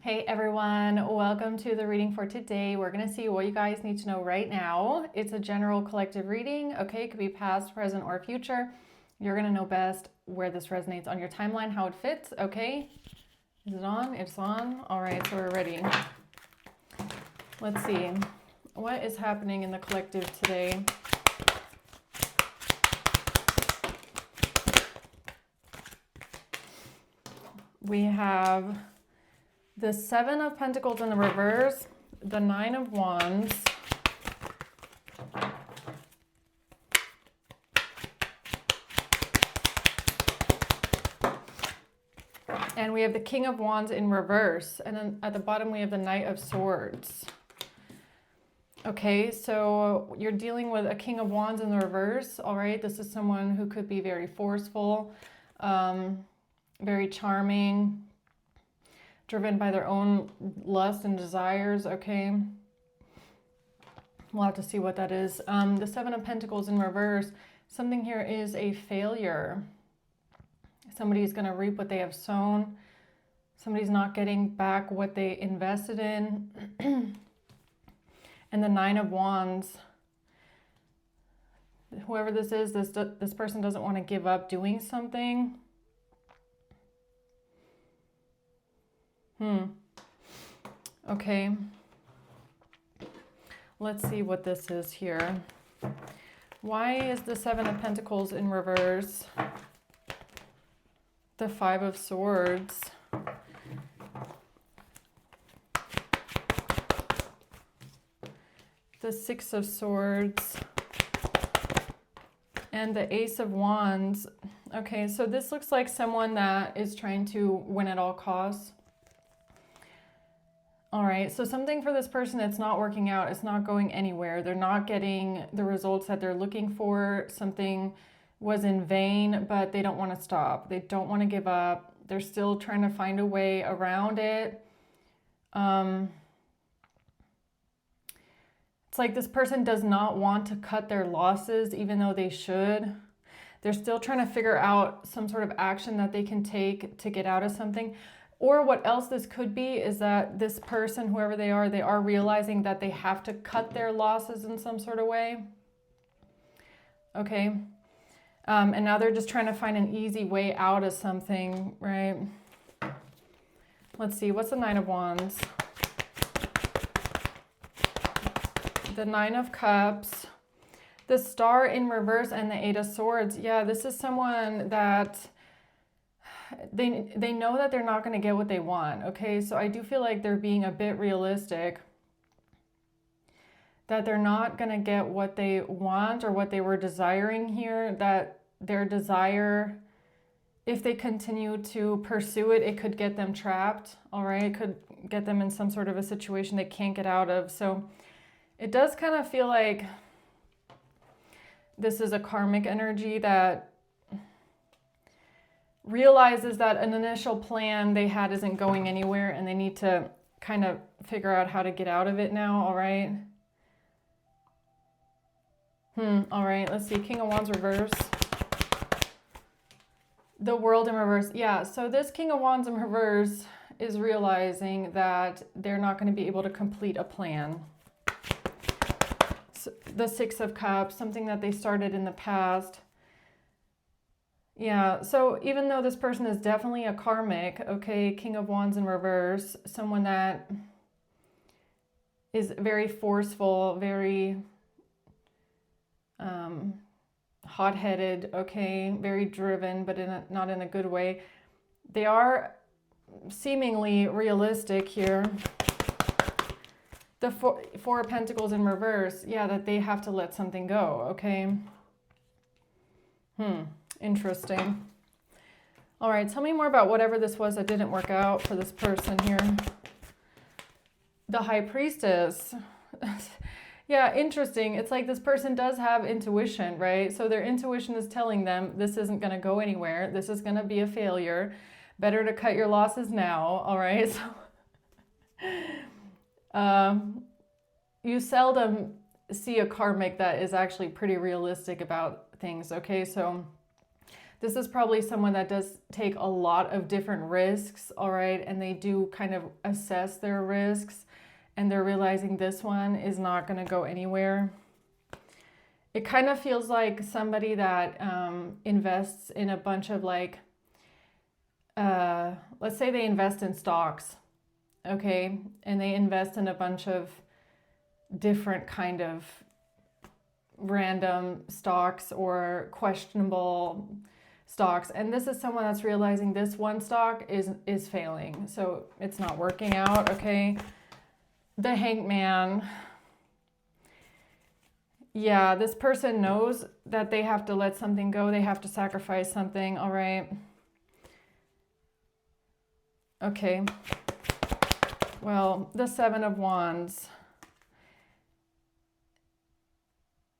Hey everyone, welcome to the reading for today. We're going to see what you guys need to know right now. It's a general collective reading, okay? It could be past, present, or future. You're going to know best where this resonates on your timeline, how it fits, okay? Is it on? It's on. All right, so we're ready. Let's see. What is happening in the collective today? We have the Seven of Pentacles in the reverse, the Nine of Wands, and we have the King of Wands in reverse, and then at the bottom we have the Knight of Swords. Okay, so you're dealing with a King of Wands in the reverse, all right? This is someone who could be very forceful, very charming, driven by their own lust and desires, okay? We'll have to see what that is. The Seven of Pentacles in reverse, something here is a failure. Somebody's going to reap what they have sown. Somebody's not getting back what they invested in. And the Nine of Wands, whoever this is, this person doesn't want to give up doing something. Okay. Let's see what this is here. Why is the Seven of Pentacles in reverse? The Five of Swords. The Six of Swords. And the Ace of Wands. Okay, so this looks like someone that is trying to win at all costs. All right, so something for this person, it's not working out. It's not going anywhere. They're not getting the results that they're looking for. Something was in vain, but they don't want to stop. They don't want to give up. They're still trying to find a way around it. It's like this person does not want to cut their losses, even though they should. They're still trying to figure out some sort of action that they can take to get out of something. Or what else this could be is that this person, whoever they are realizing that they have to cut their losses in some sort of way. Okay. And now they're just trying to find an easy way out of something, right? Let's see. What's the Nine of Wands? The Nine of Cups. The Star in reverse and the Eight of Swords. Yeah, this is someone that they know that they're not going to get what they want, okay? So I do feel like they're being a bit realistic, that they're not going to get what they want or what they were desiring here, that their desire, if they continue to pursue it, it could get them trapped, all right? It could get them in some sort of a situation they can't get out of. So it does kind of feel like this is a karmic energy that realizes that an initial plan they had isn't going anywhere and they need to kind of figure out how to get out of it now, all right? All right, let's see. King of Wands reverse. The World in reverse. Yeah, so this King of Wands in reverse is realizing that they're not going to be able to complete a plan. So the Six of Cups, something that they started in the past. Yeah, so even though this person is definitely a karmic, okay, King of Wands in reverse, someone that is very forceful, very hot-headed, okay, very driven, but not in a good way. They are seemingly realistic here. The Four of Pentacles in reverse, yeah, that they have to let something go, okay? Interesting. All right, tell me more about whatever this was that didn't work out for this person here. The High Priestess. Yeah, interesting. It's like this person does have intuition, right? So their intuition is telling them this isn't going to go anywhere. This is going to be a failure. Better to cut your losses now, all right? So you seldom see a karmic that is actually pretty realistic about things, okay? So This is probably someone that does take a lot of different risks, all right? And they do kind of assess their risks, and they're realizing this one is not going to go anywhere. It kind of feels like somebody that invests in a bunch of like, let's say they invest in stocks, okay? And they invest in a bunch of different kind of random stocks or questionable stocks. And this is someone that's realizing this one stock is failing. So it's not working out, okay? The Hangman. Yeah, this person knows that they have to let something go. They have to sacrifice something, all right? Okay. Well, the Seven of Wands.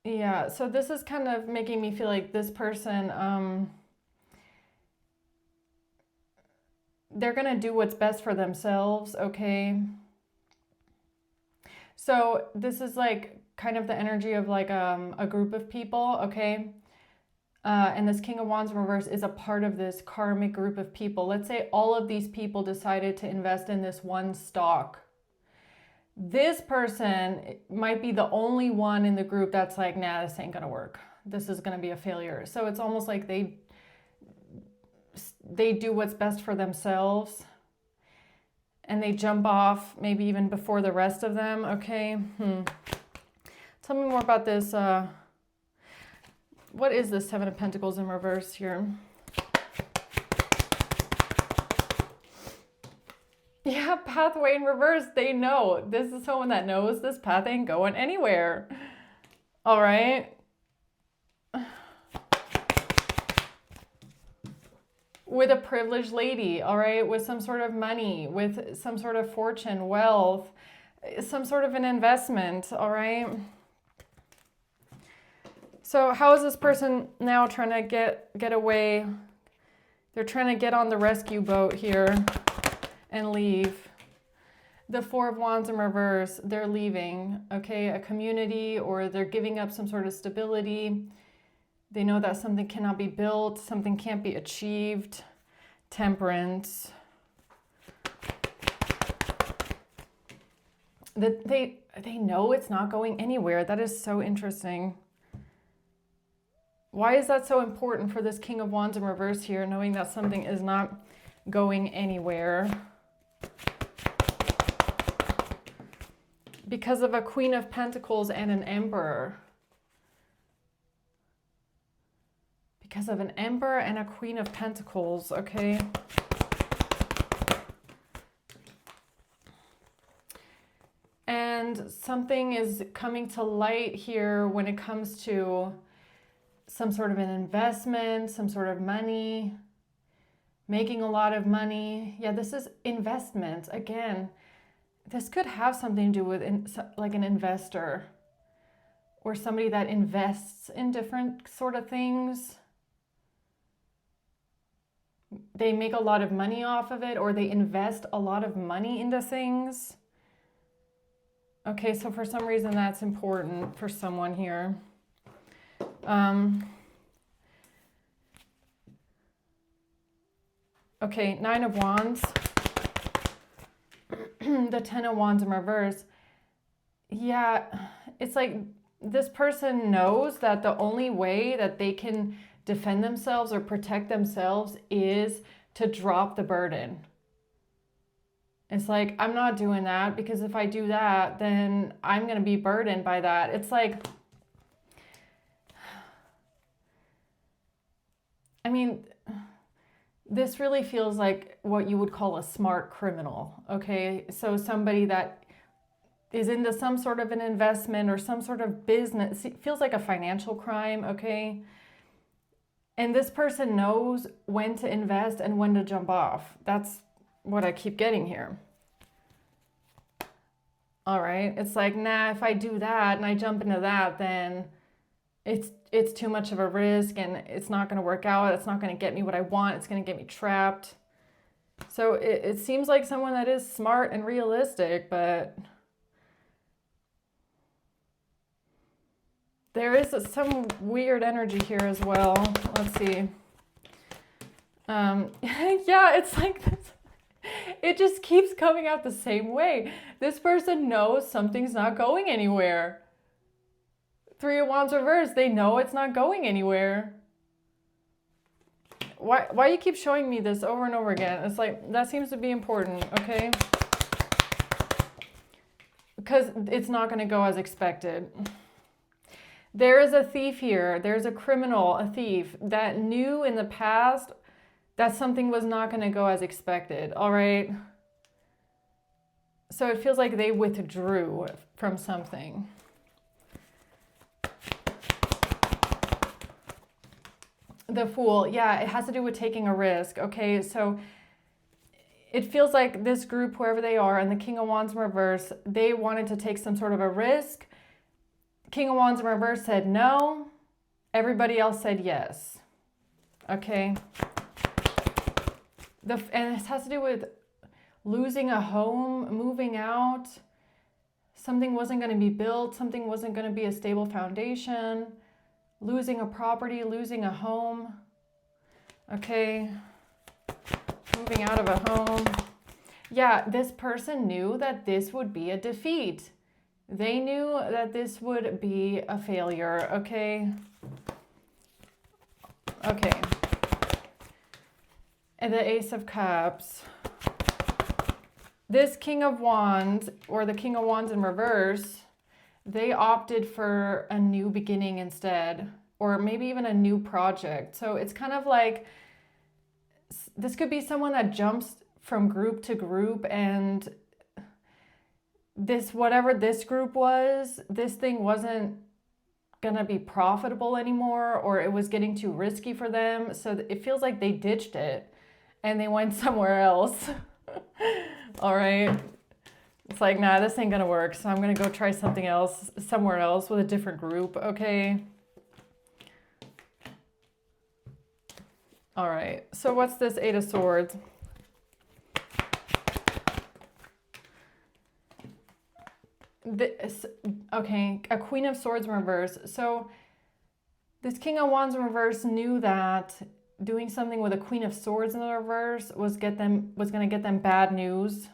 Yeah, so this is kind of making me feel like this person, they're going to do what's best for themselves, okay? So this is like kind of the energy of like a group of people, okay? And this King of Wands in reverse is a part of this karmic group of people. Let's say all of these people decided to invest in this one stock. This person might be the only one in the group that's like, nah, this ain't gonna work. This is gonna be a failure. So it's almost like they do what's best for themselves, and they jump off maybe even before the rest of them, okay? Tell me more about this. What is this Seven of Pentacles in reverse here? Yeah, pathway in reverse. They know. This is someone that knows this path ain't going anywhere. All right. With a privileged lady, all right, with some sort of money, with some sort of fortune, wealth, some sort of an investment, all right? So how is this person now trying to get away? They're trying to get on the rescue boat here and leave. The Four of Wands in reverse, they're leaving, okay? A community, or they're giving up some sort of stability. They know that something cannot be built, something can't be achieved. Temperance. That they know it's not going anywhere. That is so interesting. Why is that so important for this King of Wands in reverse here, knowing that something is not going anywhere? Because of a Queen of Pentacles and an Emperor. Because of an Emperor and a Queen of Pentacles, okay? And something is coming to light here when it comes to some sort of an investment, some sort of money, making a lot of money. Yeah, this is investment. Again, this could have something to do with like an investor or somebody that invests in different sort of things. They make a lot of money off of it, or they invest a lot of money into things. Okay, so for some reason that's important for someone here. Okay, Nine of Wands. The Ten of Wands in reverse. Yeah, it's like this person knows that the only way that they can defend themselves or protect themselves is to drop the burden. It's like, I'm not doing that, because if I do that, then I'm going to be burdened by that. It's like, I mean, this really feels like what you would call a smart criminal, okay? So somebody that is into some sort of an investment or some sort of business. It feels like a financial crime, okay? And this person knows when to invest and when to jump off. That's what I keep getting here. All right. It's like, nah, if I do that and I jump into that, then it's too much of a risk and it's not going to work out. It's not going to get me what I want. It's going to get me trapped. So it seems like someone that is smart and realistic, but there is some weird energy here as well. Let's see. Yeah, it's like this. It just keeps coming out the same way. This person knows something's not going anywhere. Three of Wands reversed. They know it's not going anywhere. Why you keep showing me this over and over again? It's like, that seems to be important, okay? Because it's not going to go as expected. There is a thief here. There's a criminal, a thief, that knew in the past that something was not going to go as expected, all right? So it feels like they withdrew from something. The Fool, yeah, it has to do with taking a risk, okay? So it feels like this group, whoever they are, and the King of Wands in reverse, they wanted to take some sort of a risk. King of Wands in reverse said no. Everybody else said yes, okay? And it has to do with losing a home, moving out. Something wasn't going to be built. Something wasn't going to be a stable foundation. Losing a property, losing a home. Okay. Moving out of a home. Yeah, this person knew that this would be a defeat. They knew that this would be a failure. Okay. Okay. And the Ace of Cups. This King of Wands, or the King of Wands in reverse, they opted for a new beginning instead, or maybe even a new project. So it's kind of like, this could be someone that jumps from group to group, and this, whatever this group was, this thing wasn't gonna be profitable anymore, or it was getting too risky for them. So it feels like they ditched it and they went somewhere else. All right. It's like, nah, this ain't gonna work. So I'm gonna go try something else, somewhere else with a different group. Okay. All right. So what's this Eight of Swords? This, okay, a Queen of Swords in reverse. So this King of Wands in reverse knew that doing something with a Queen of Swords in the reverse was going to get them bad news.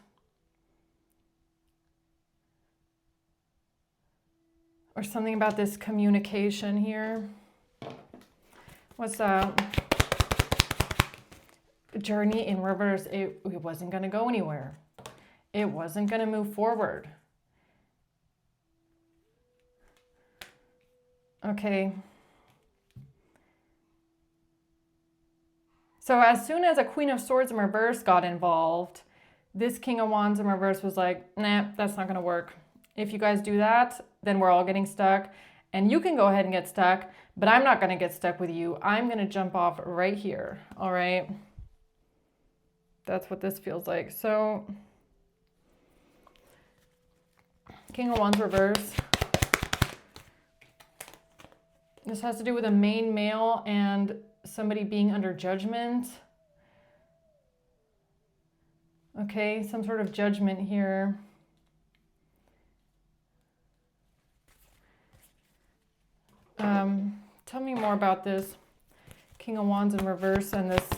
Or something about this communication here. What's that? Journey in reverse. It wasn't going to go anywhere. It wasn't going to move forward. Okay. So as soon as a Queen of Swords in reverse got involved, this King of Wands in reverse was like, nah, that's not going to work. If you guys do that, then we're all getting stuck. And you can go ahead and get stuck, but I'm not going to get stuck with you. I'm going to jump off right here. All right. That's what this feels like. So, King of Wands reverse. This has to do with a main male and somebody being under judgment. Okay, some sort of judgment here. Tell me more about this King of Wands in reverse and this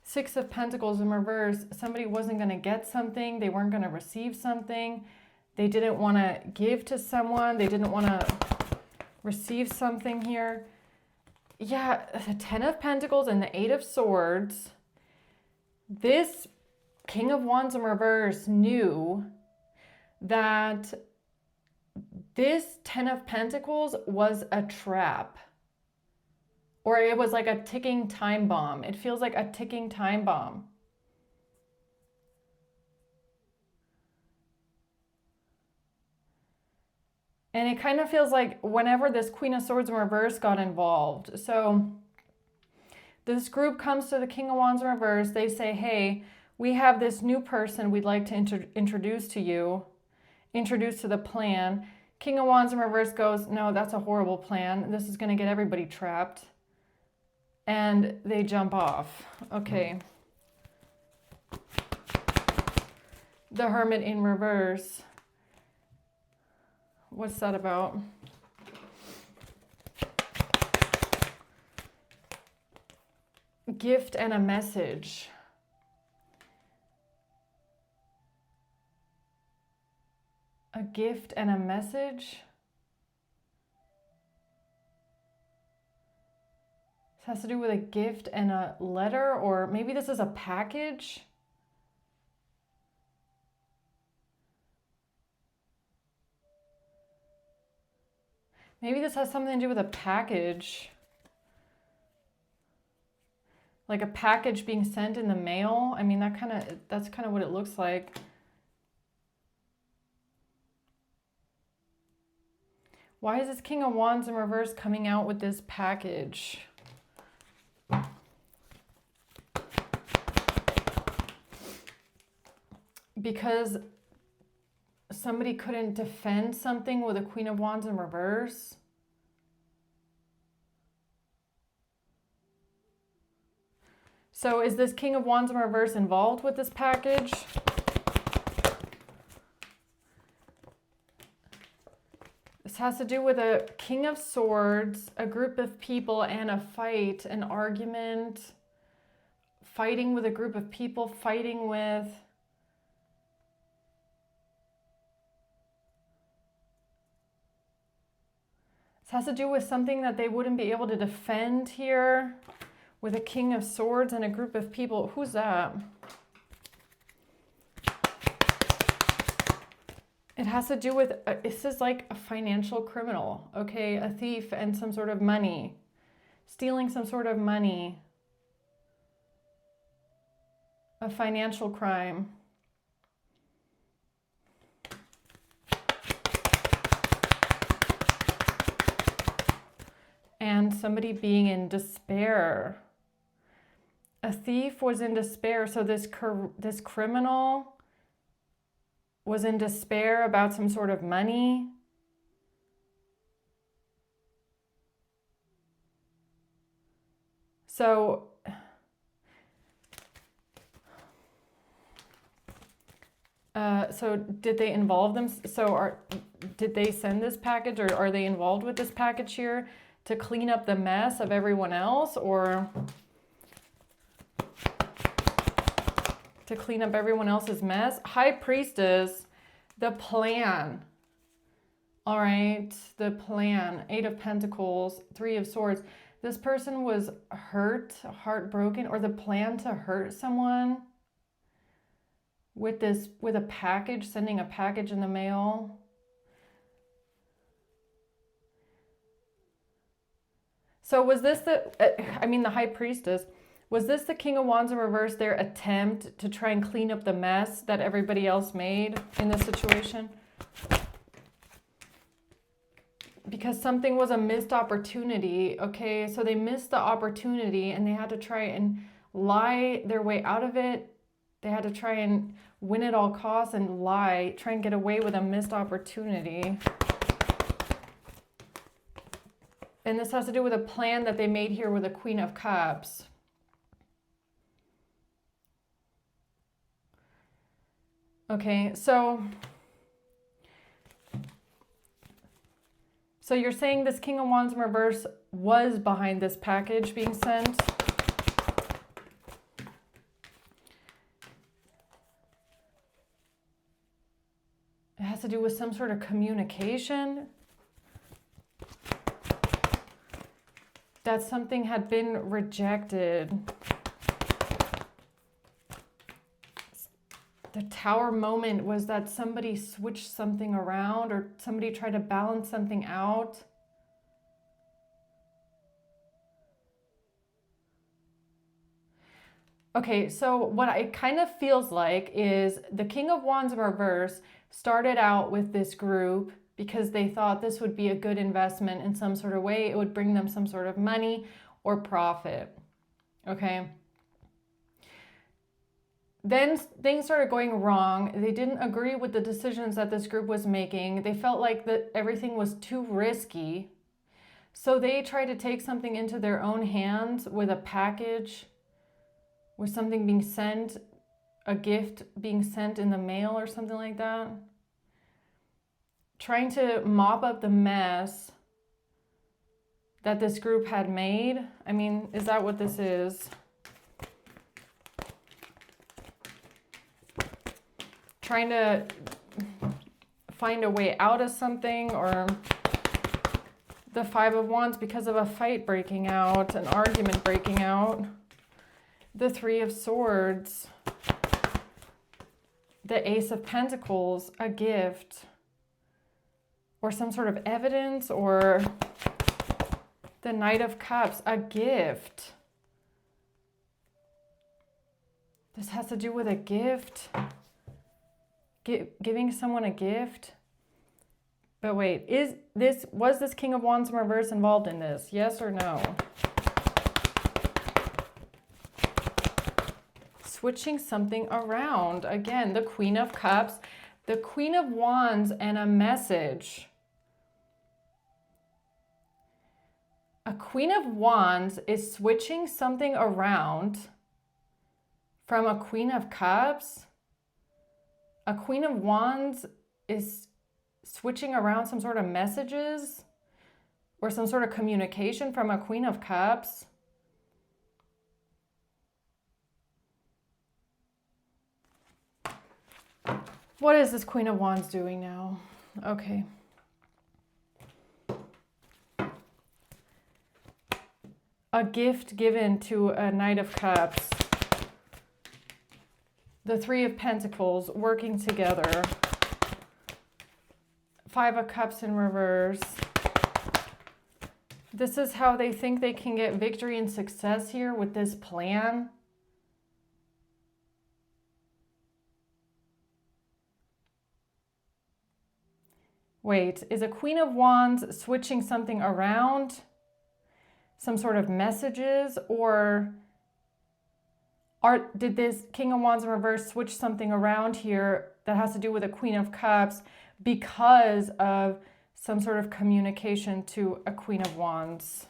Six of Pentacles in reverse. Somebody wasn't going to get something. They weren't going to receive something. They didn't want to give to someone. They didn't want to receive something here. Yeah, the Ten of Pentacles and the Eight of Swords. This King of Wands in reverse knew that this Ten of Pentacles was a trap. Or it was like a ticking time bomb. It feels like a ticking time bomb. And it kind of feels like whenever this Queen of Swords in reverse got involved. So this group comes to the King of Wands in reverse. They say, hey, we have this new person we'd like to introduce to you. Introduce to the plan. King of Wands in reverse goes, no, that's a horrible plan. This is going to get everybody trapped. And they jump off. Okay. The Hermit in reverse. What's that about? gift and a message. A gift and a message. This has to do with a gift and a letter, or maybe this is a package. Maybe this has something to do with a package. Like a package being sent in the mail. I mean, that's kind of what it looks like. Why is this King of Wands in reverse coming out with this package? Because somebody couldn't defend something with a Queen of Wands in reverse. So is this King of Wands in reverse involved with this package? This has to do with a King of Swords, a group of people, and a fight, an argument, fighting with a group of people, fighting with... This has to do with something that they wouldn't be able to defend here, with a King of Swords and a group of people. Who's that? It has to do with, this is like a financial criminal, okay? A thief and some sort of money. Stealing some sort of money. A financial crime. And somebody being in despair. A thief was in despair, so this criminal was in despair about some sort of money. So did they involve them? Did they send this package, or are they involved with this package here to clean up the mess of everyone else, or to clean up everyone else's mess? High Priestess, the plan. All right, the plan. 8 of Pentacles, 3 of Swords. This person was hurt, heartbroken, or the plan to hurt someone with a package, sending a package in the mail. So was this the High Priestess, was this the King of Wands in reverse, their attempt to try and clean up the mess that everybody else made in this situation? Because something was a missed opportunity, okay? So they missed the opportunity and they had to try and lie their way out of it. They had to try and win at all costs and lie, try and get away with a missed opportunity. And this has to do with a plan that they made here with the Queen of Cups. Okay, so you're saying this King of Wands in reverse was behind this package being sent? It has to do with some sort of communication. That something had been rejected. The Tower moment was that somebody switched something around, or somebody tried to balance something out. Okay, so what it kind of feels like is the King of Wands in reverse started out with this group because they thought this would be a good investment in some sort of way. It would bring them some sort of money or profit, okay? Then things started going wrong. They didn't agree with the decisions that this group was making. They felt like that everything was too risky. So they tried to take something into their own hands with a package, with something being sent, a gift being sent in the mail or something like that. Trying to mop up the mess that this group had made. I mean, is that what this is? trying to find a way out of something, or the Five of Wands because of a fight breaking out, an argument breaking out. The Three of Swords, the Ace of Pentacles, a gift, or some sort of evidence, or the Knight of Cups, a gift. This has to do with a gift, giving someone a gift. But wait, was this King of Wands in reverse involved in this? Yes or no? Switching something around. Again, the Queen of Cups, the Queen of Wands, and a message. A Queen of Wands is switching something around from a Queen of Cups. A Queen of Wands is switching around some sort of messages or some sort of communication from a Queen of Cups. What is this Queen of Wands doing now? Okay. A gift given to a Knight of Cups. The Three of Pentacles working together. Five of Cups in reverse. This is how they think they can get victory and success here with this plan. Wait, is a Queen of Wands switching something around? Some sort of messages, or did this King of Wands in reverse switch something around here that has to do with a Queen of Cups because of some sort of communication to a Queen of Wands?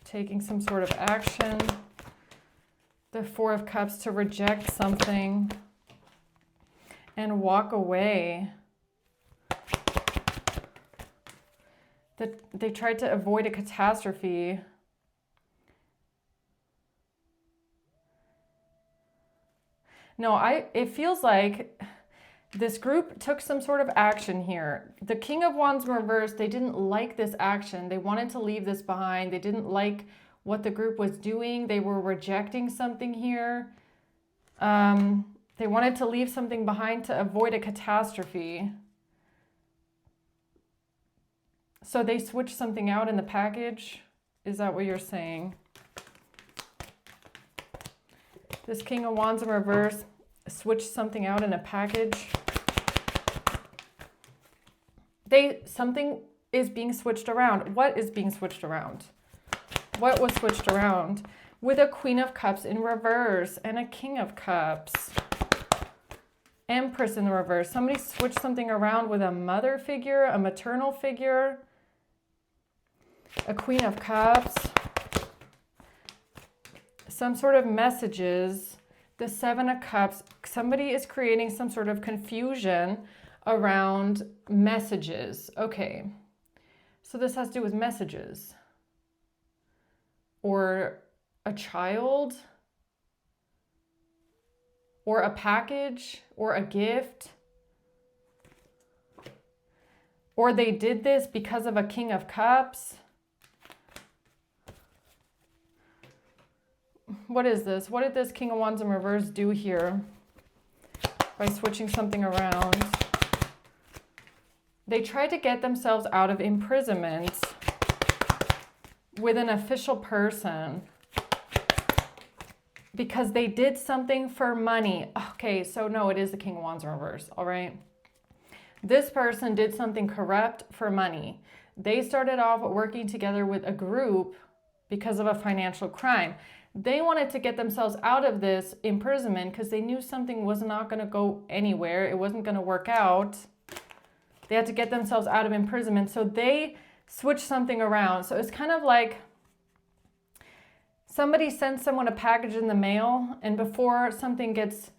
Taking some sort of action. The Four of Cups to reject something and walk away. That they tried to avoid a catastrophe. No, it feels like this group took some sort of action here. The King of Wands in reverse, they didn't like this action. They wanted to leave this behind. They didn't like what the group was doing. They were rejecting something here. They wanted to leave something behind to avoid a catastrophe. So they switched something out in the package? Is that what you're saying? This King of Wands in reverse switched something out in a package. Something is being switched around. What is being switched around? What was switched around? With a Queen of Cups in reverse and a King of Cups. Empress in the reverse. Somebody switched something around with a mother figure, a maternal figure. A Queen of Cups. Some sort of messages. The Seven of Cups. Somebody is creating some sort of confusion around messages. Okay. So this has to do with messages. Or a child. Or a package. Or a gift. Or they did this because of a King of Cups. What is this? What did this King of Wands in reverse do here by switching something around? They tried to get themselves out of imprisonment with an official person because they did something for money. Okay, so no, it is the King of Wands in reverse, all right? This person did something corrupt for money. They started off working together with a group because of a financial crime. They wanted to get themselves out of this imprisonment because they knew something was not going to go anywhere. It wasn't going to work out. They had to get themselves out of imprisonment. So they switched something around. So it's kind of like somebody sends someone a package in the mail, and before something gets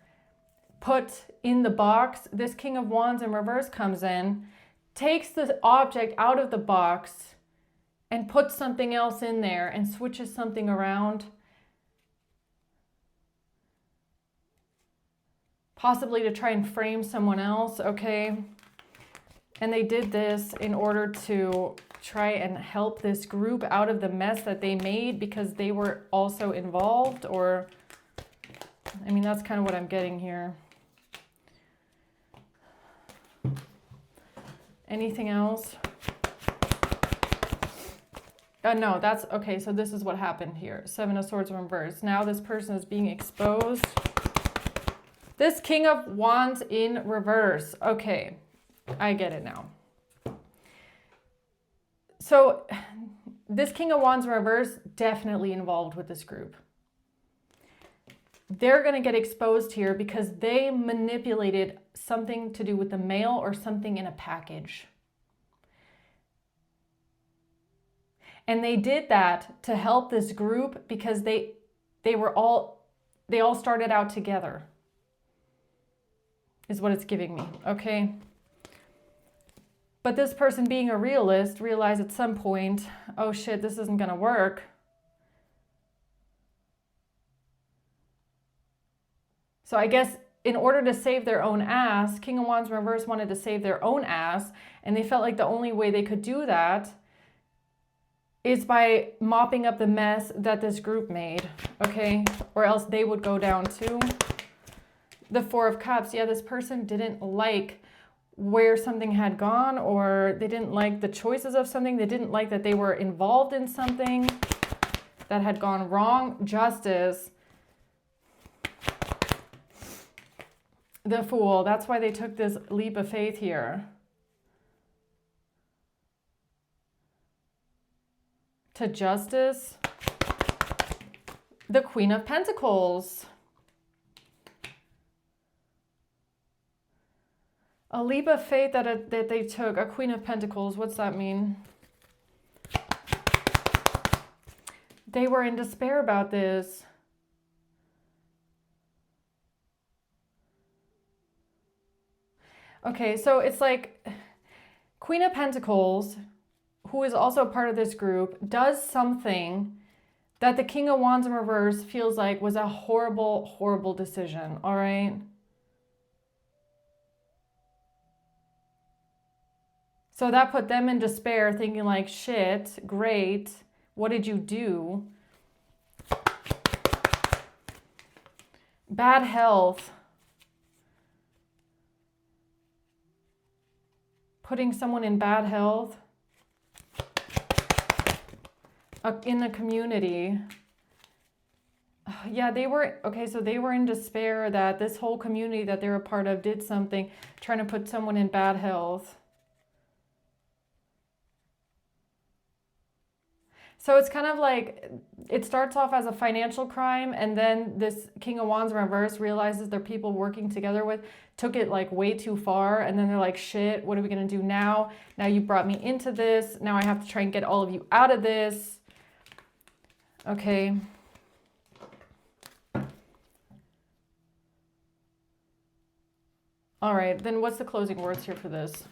put in the box, this King of Wands in reverse comes in, takes the object out of the box and puts something else in there and switches something around. possibly to try and frame someone else, okay? And they did this in order to try and help this group out of the mess that they made because they were also involved, or, I mean, that's kind of what I'm getting here. Anything else? No, that's okay. So this is what happened here. 7 of Swords reversed. Now this person is being exposed. This King of Wands in reverse. Okay, I get it now. So this King of Wands in reverse definitely involved with this group. They're going to get exposed here because they manipulated something to do with the mail or something in a package. And they did that to help this group because they all started out together, is what it's giving me, okay? But this person, being a realist, realized at some point, oh shit, this isn't gonna work. So I guess in order to save their own ass, King of Wands reverse wanted to save their own ass, and they felt like the only way they could do that is by mopping up the mess that this group made, okay? Or else they would go down too. The 4 of Cups, yeah, this person didn't like where something had gone, or they didn't like the choices of something. They didn't like that they were involved in something that had gone wrong. Justice. The Fool, that's why they took this leap of faith here. To Justice. The Queen of Pentacles. A leap of faith that they took. A Queen of Pentacles, what's that mean? They were in despair about this. Okay, so it's like Queen of Pentacles, who is also part of this group, does something that the King of Wands in reverse feels like was a horrible, horrible decision, all right? So that put them in despair, thinking like, shit, great, what did you do? Bad health. Putting someone in bad health. In the community. Yeah, they were, okay, so they were in despair that this whole community that they're a part of did something, trying to put someone in bad health. So it's kind of like, it starts off as a financial crime, and then this King of Wands in reverse realizes they're people working together with, took it like way too far, and then they're like, shit, what are we gonna do now? Now you brought me into this, now I have to try and get all of you out of this. Okay. All right, then what's the closing words here for this?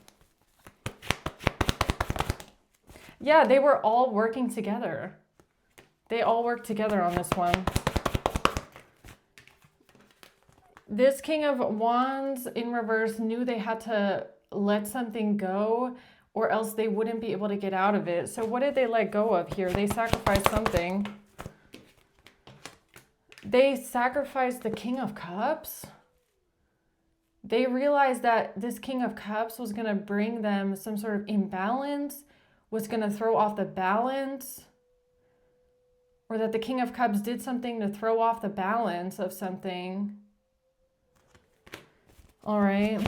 Yeah, they were all working together. They all worked together on this one. This King of Wands in reverse knew they had to let something go, or else they wouldn't be able to get out of it. So what did they let go of here? They sacrificed something. They sacrificed the King of Cups. They realized that this King of Cups was going to bring them some sort of imbalance, was going to throw off the balance, or that the King of Cups did something to throw off the balance of something. All right.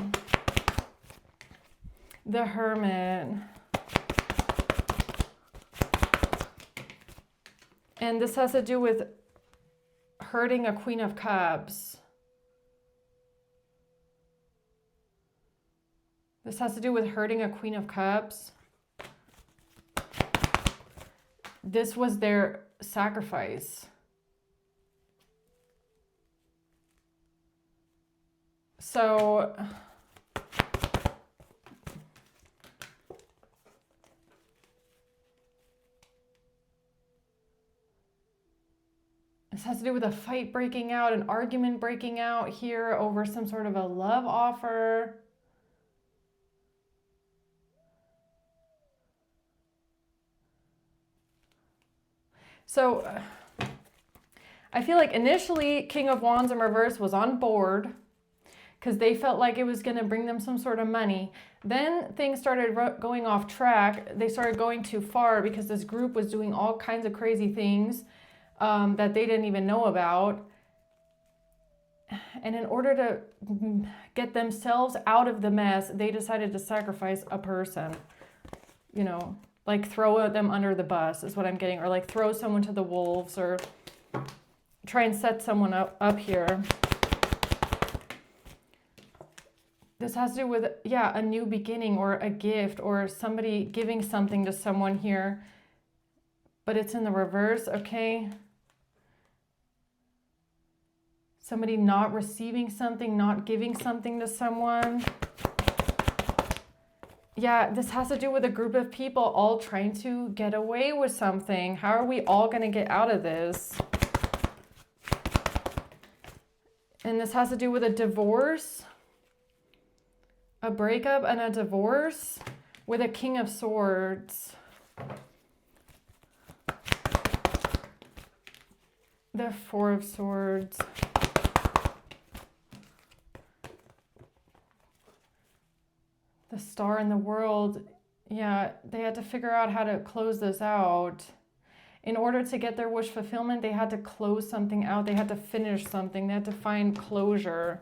The Hermit. And this has to do with hurting a Queen of Cups. This has to do with hurting a Queen of Cups. This was their sacrifice. So this has to to do with a fight breaking out, an argument breaking out here over some sort of a love offer. So I feel like initially King of Wands in reverse was on board because they felt like it was going to bring them some sort of money. Then things started going off track. They started going too far because this group was doing all kinds of crazy things that they didn't even know about. And in order to get themselves out of the mess, they decided to sacrifice a person, you know, like throw them under the bus is what I'm getting, or like throw someone to the wolves, or try and set someone up here. This has to do with, yeah, a new beginning or a gift or somebody giving something to someone here, but it's in the reverse, okay? Somebody not receiving something, not giving something to someone. Yeah, this has to do with a group of people all trying to get away with something. How are we all going to get out of this? And this has to do with a divorce, a breakup and a divorce with a King of Swords. The Four of Swords. The Star in the World. Yeah, they had to figure out how to close this out. In order to get their wish fulfillment, they had to close something out. They had to finish something. They had to find closure.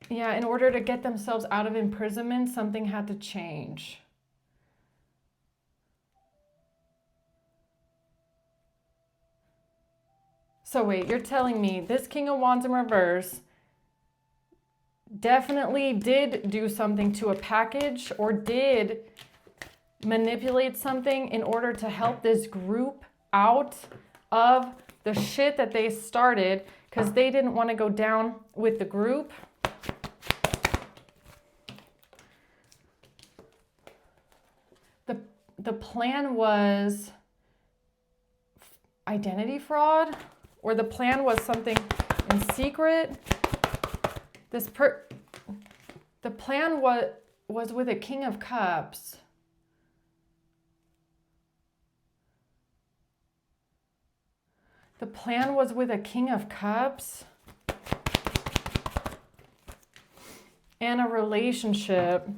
Yeah, in order to get themselves out of imprisonment, something had to change. So wait, you're telling me this King of Wands in reverse definitely did do something to a package or did manipulate something in order to help this group out of the shit that they started because they didn't want to go down with the group. The plan was identity fraud, or the plan was something in secret. The plan was with a King of Cups. The plan was with a King of Cups and a relationship.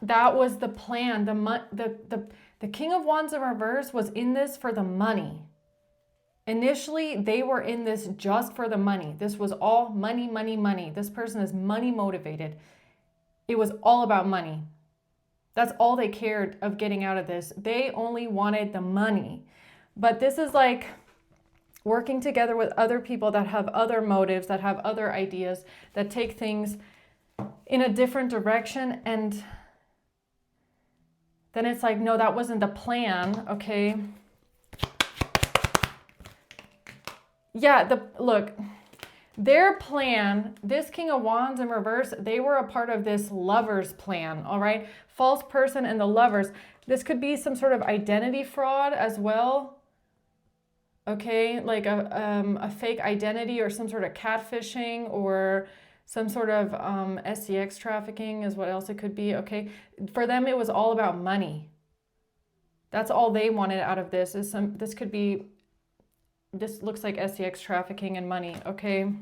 That was the plan. The King of Wands in reverse was in this for the money. Initially, they were in this just for the money. This was all money, money, money. This person is money motivated. It was all about money. That's all they cared of getting out of this. They only wanted the money. But this is like working together with other people that have other motives, that have other ideas, that take things in a different direction. And then it's like, no, that wasn't the plan, okay? Yeah, look, their plan, this King of Wands in reverse, they were a part of this lover's plan, all right? False person and the lovers. This could be some sort of identity fraud as well, okay? Like a fake identity or some sort of catfishing or some sort of SEX trafficking is what else it could be, okay? For them, it was all about money. That's all they wanted out of this. This looks like SEX trafficking and money, okay?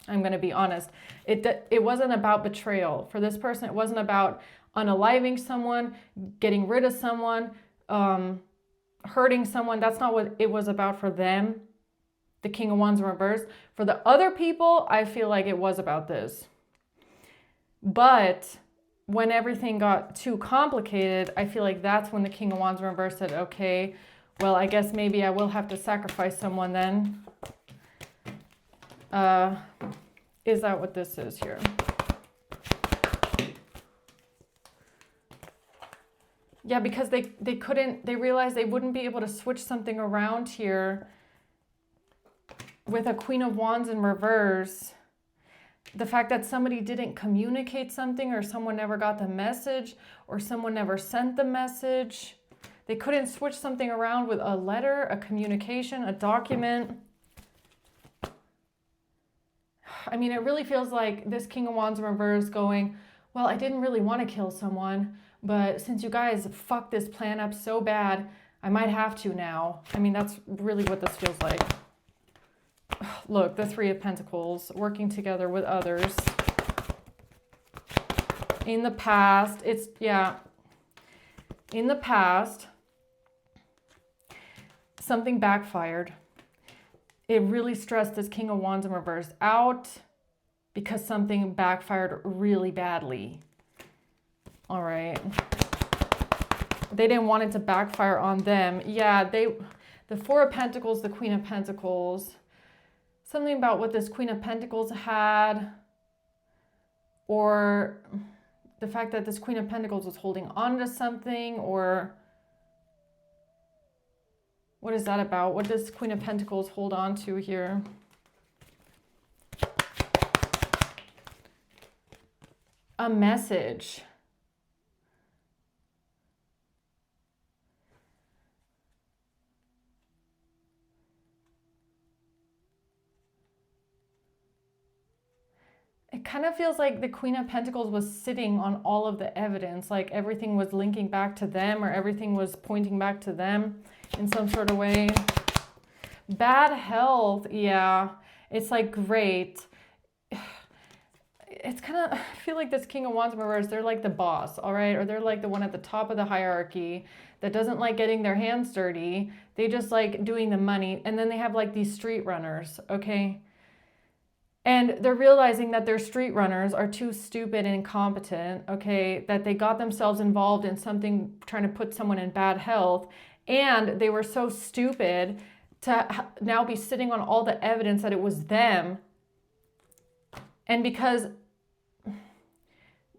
I'm going to be honest. It wasn't about betrayal. For this person, it wasn't about unaliving someone, getting rid of someone, hurting someone. That's not what it was about for them. The King of Wands in reverse. For the other people, I feel like it was about this. But when everything got too complicated, I feel like that's when the King of Wands in reverse said, okay, well, I guess maybe I will have to sacrifice someone then. Is that what this is here? Yeah, because they realized they wouldn't be able to switch something around here with a Queen of Wands in reverse. The fact that somebody didn't communicate something, or someone never got the message, or someone never sent the message. They couldn't switch something around with a letter, a communication, a document. I mean, it really feels like this King of Wands in reverse going, well, I didn't really want to kill someone, but since you guys fucked this plan up so bad, I might have to now. I mean, that's really what this feels like. Look, the Three of Pentacles, working together with others. In the past, in the past, something backfired. It really stressed this King of Wands in reverse out because something backfired really badly. All right. They didn't want it to backfire on them. Yeah, the Four of Pentacles, the Queen of Pentacles, something about what this Queen of Pentacles had, or the fact that this Queen of Pentacles was holding on to something, or what is that about? What does Queen of Pentacles hold on to here? A message. It kind of feels like the Queen of Pentacles was sitting on all of the evidence, like everything was linking back to them, or everything was pointing back to them in some sort of way. Bad health, yeah. It's like, great. It's kind of, I feel like this King of Wands in reverse, they're like the boss, all right? Or they're like the one at the top of the hierarchy that doesn't like getting their hands dirty. They just like doing the money. And then they have like these street runners, okay? And they're realizing that their street runners are too stupid and incompetent, okay? That they got themselves involved in something trying to put someone in bad health. And they were so stupid to now be sitting on all the evidence that it was them. And because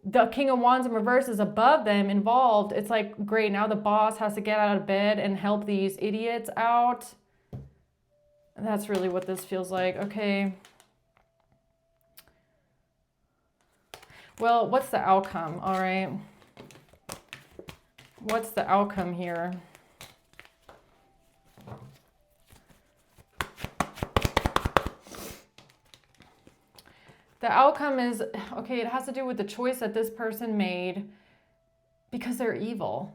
the King of Wands in reverse is above them, involved, it's like, great, now the boss has to get out of bed and help these idiots out. That's really what this feels like, okay? Well, what's the outcome, all right? What's the outcome here? The outcome is, okay, it has to do with the choice that this person made because they're evil.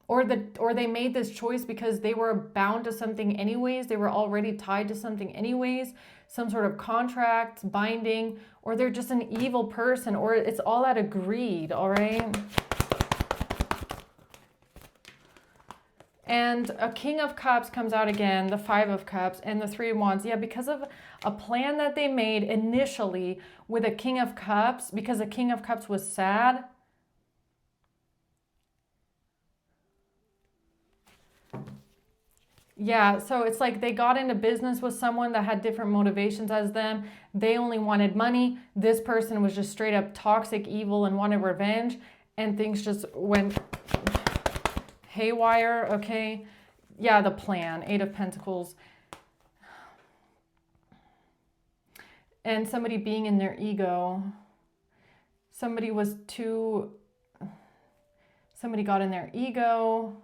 Or they made this choice because they were bound to something anyways. They were already tied to something anyways. Some sort of contract, binding, or they're just an evil person, or it's all out of greed, all right? And a King of Cups comes out again, the Five of Cups, and the Three of Wands. Yeah, because of a plan that they made initially with a King of Cups, because a King of Cups was sad. Yeah, so it's like they got into business with someone that had different motivations as them. They only wanted money. This person was just straight up toxic, evil, and wanted revenge. And things just went haywire, okay? Yeah, the plan, Eight of Pentacles. And somebody being in their ego. Somebody got in their ego.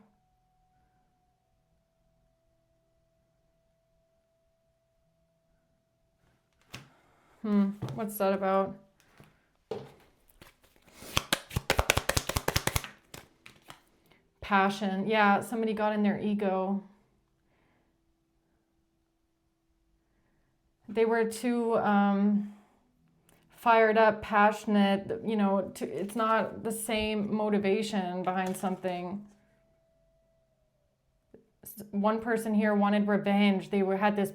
What's that about? Passion. Yeah, somebody got in their ego. They were too fired up, passionate, you know, it's not the same motivation behind something. One person here wanted revenge. They had this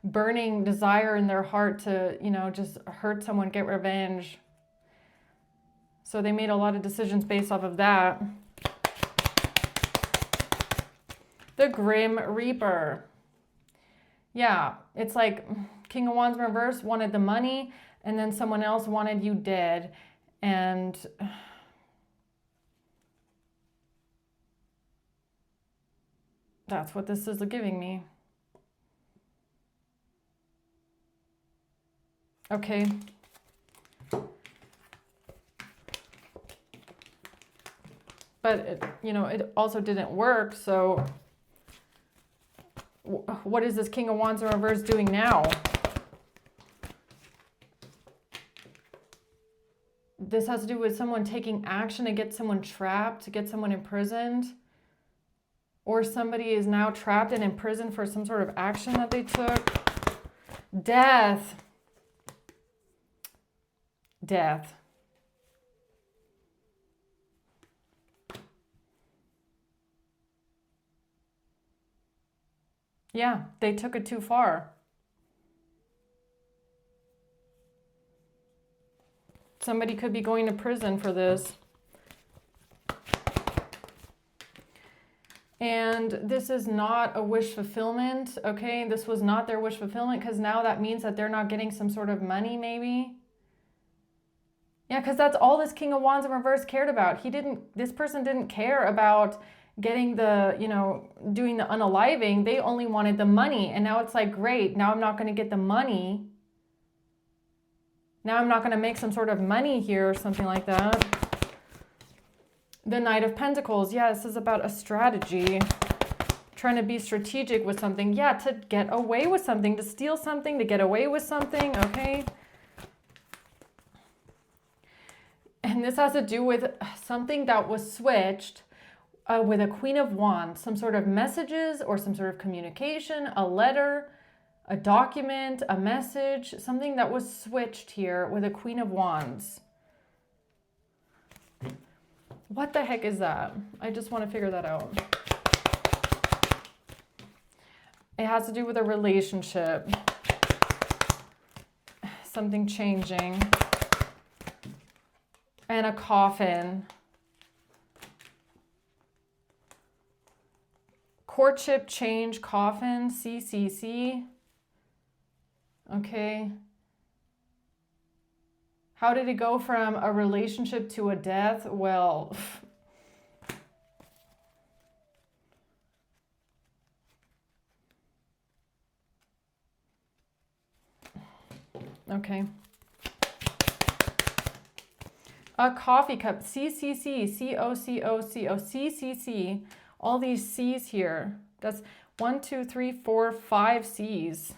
burning desire in their heart to, you know, just hurt someone, get revenge. So they made a lot of decisions based off of that. The Grim Reaper. Yeah, it's like King of Wands in reverse wanted the money, and then someone else wanted you dead. And That's what this is giving me. Okay. But, it also didn't work, so what is this King of Wands in reverse doing now? This has to do with someone taking action to get someone trapped, to get someone imprisoned. Or somebody is now trapped and imprisoned for some sort of action that they took. Death. Death. Yeah, they took it too far. Somebody could be going to prison for this. And this is not a wish fulfillment, okay? This was not their wish fulfillment, because now that means that they're not getting some sort of money, maybe. Yeah, because that's all this King of Wands in reverse cared about. This person didn't care about getting the, doing the unaliving. They only wanted the money. And now it's like, great, now I'm not going to get the money. Now I'm not going to make some sort of money here or something like that. The Knight of Pentacles. Yeah, this is about a strategy. Trying to be strategic with something. Yeah, to get away with something, to steal something, to get away with something, okay? And this has to do with something that was switched with a Queen of Wands. Some sort of messages or some sort of communication, a letter, a document, a message, something that was switched here with a Queen of Wands. What the heck is that? I just want to figure that out. It has to do with a relationship. Something changing. And a coffin. Courtship, change, coffin, CCC. Okay. How did it go from a relationship to a death? Well, okay. A coffee cup, CCC, COCOCO, CCC. All these C's here. That's 1, 2, 3, 4, 5 C's.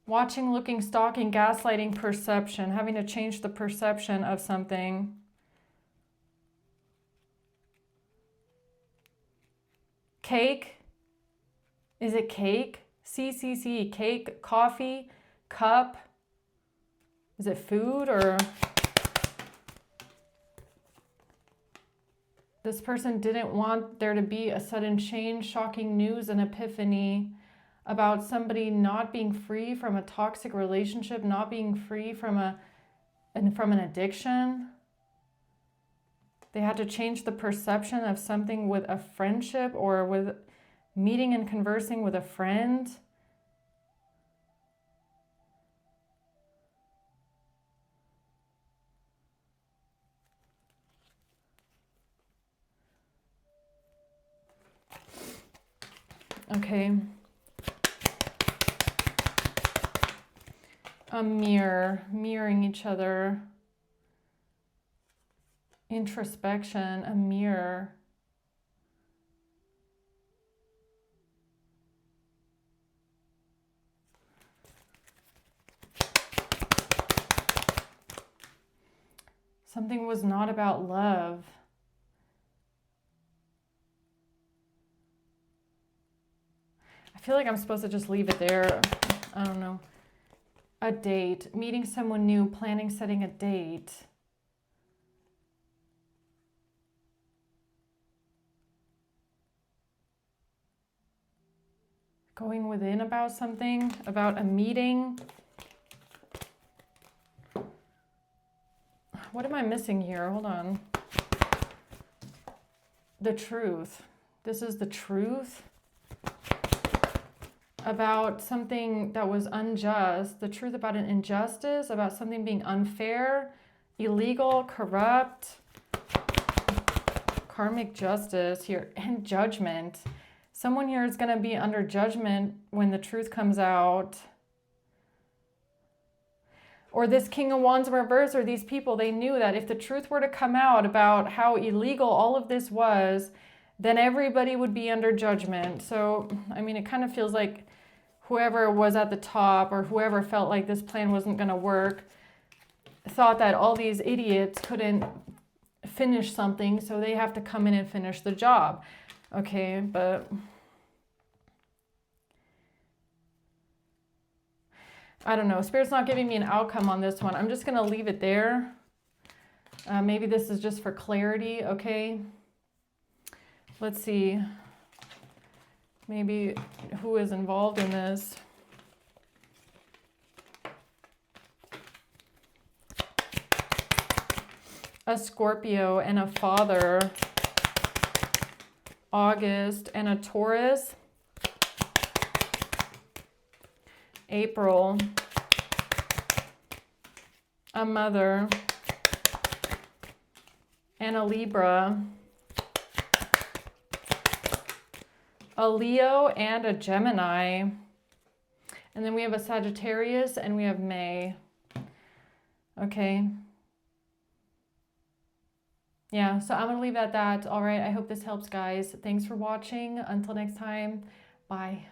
Watching, looking, stalking, gaslighting, perception. Having to change the perception of something. Cake. Is it cake? CCC, cake, coffee, cup. Is it food or... This person didn't want there to be a sudden change, shocking news, and epiphany about somebody not being free from a toxic relationship, not being free from an addiction. They had to change the perception of something with a friendship or with meeting and conversing with a friend. Okay. A mirror, mirroring each other. Introspection, a mirror. Something was not about love. I feel like I'm supposed to just leave it there. I don't know. A date, meeting someone new, planning, setting a date. Going within about something, about a meeting. What am I missing here? Hold on. The truth. This is the truth. About something that was unjust, the truth about an injustice, about something being unfair, illegal, corrupt, karmic justice here and judgment. Someone here is going to be under judgment when the truth comes out. Or this King of Wands in reverse, or these people, they knew that if the truth were to come out about how illegal all of this was, then everybody would be under judgment. So, I mean, it kind of feels like whoever was at the top or whoever felt like this plan wasn't going to work thought that all these idiots couldn't finish something, so they have to come in and finish the job. Okay, but I don't know. Spirit's not giving me an outcome on this one. I'm just going to leave it there. Maybe this is just for clarity, okay? Let's see. Maybe who is involved in this. A Scorpio and a father. August and a Taurus. April. A mother. And a Libra. A Leo and a Gemini. And then we have a Sagittarius and we have May. Okay. Yeah, so I'm going to leave it at that. All right, I hope this helps, guys. Thanks for watching. Until next time, bye.